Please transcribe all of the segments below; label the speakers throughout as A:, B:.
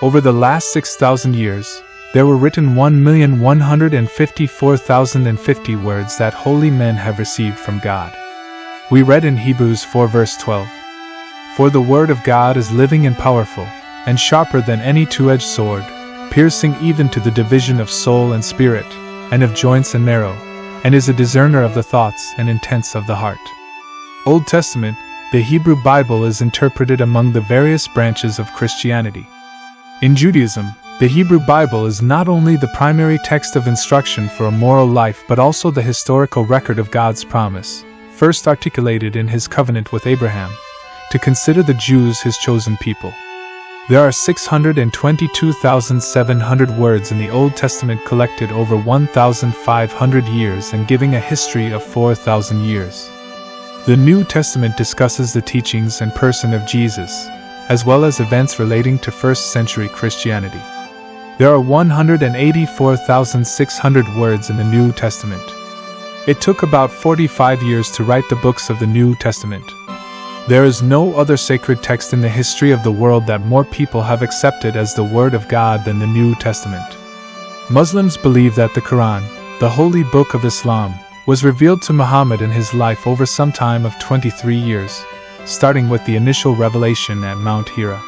A: Over the last 6,000 years, there were written 1,154,050 words that holy men have received from God. We read in Hebrews 4 verse 12, "For the word of God is living and powerful, and sharper than any two-edged sword, piercing even to the division of soul and spirit, and of joints and marrow, and is a discerner of the thoughts and intents of the heart." Old Testament, the Hebrew Bible, is interpreted among the various branches of Christianity. In Judaism, the Hebrew Bible is not only the primary text of instruction for a moral life but also the historical record of God's promise, first articulated in His covenant with Abraham, to consider the Jews His chosen people. There are 622,700 words in the Old Testament, collected over 1,500 years and giving a history of 4,000 years. The New Testament discusses the teachings and person of Jesus, as well as events relating to first-century Christianity. There are 184,600 words in the New Testament. It took about 45 years to write the books of the New Testament. There is no other sacred text in the history of the world that more people have accepted as the Word of God than the New Testament. Muslims believe that the Quran, the holy book of Islam, was revealed to Muhammad in his life over some time of 23 years, starting with the initial revelation at Mount Hira.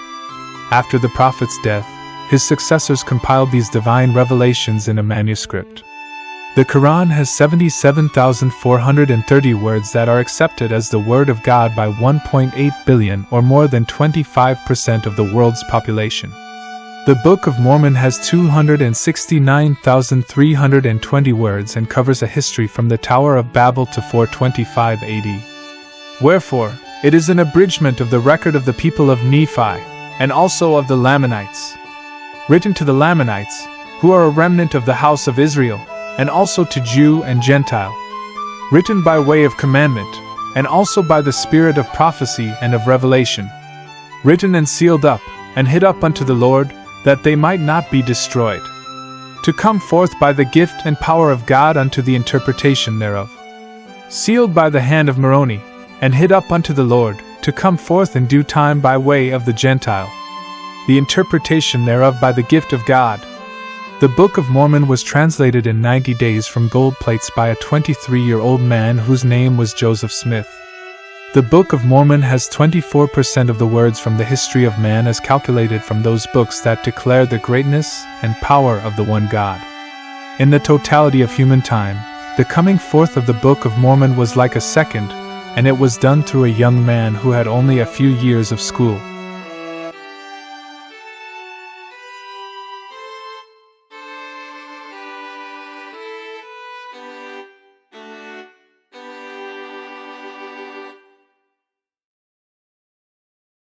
A: After the Prophet's death, his successors compiled these divine revelations in a manuscript. The Quran has 77,430 words that are accepted as the Word of God by 1.8 billion, or more than 25% of the world's population. The Book of Mormon has 269,320 words and covers a history from the Tower of Babel to 425 AD. Wherefore, it is an abridgment of the record of the people of Nephi, and also of the Lamanites. Written to the Lamanites, who are a remnant of the house of Israel, and also to Jew and Gentile. Written by way of commandment, and also by the spirit of prophecy and of revelation. Written and sealed up, and hid up unto the Lord, that they might not be destroyed. To come forth by the gift and power of God unto the interpretation thereof. Sealed by the hand of Moroni, and hid up unto the Lord, to come forth in due time by way of the Gentile. The interpretation thereof by the gift of God. The Book of Mormon was translated in 90 days from gold plates by a 23-year-old man whose name was Joseph Smith. The Book of Mormon has 24% of the words from the history of man as calculated from those books that declare the greatness and power of the one God. In the totality of human time, the coming forth of the Book of Mormon was like a second, and it was done through a young man who had only a few years of school.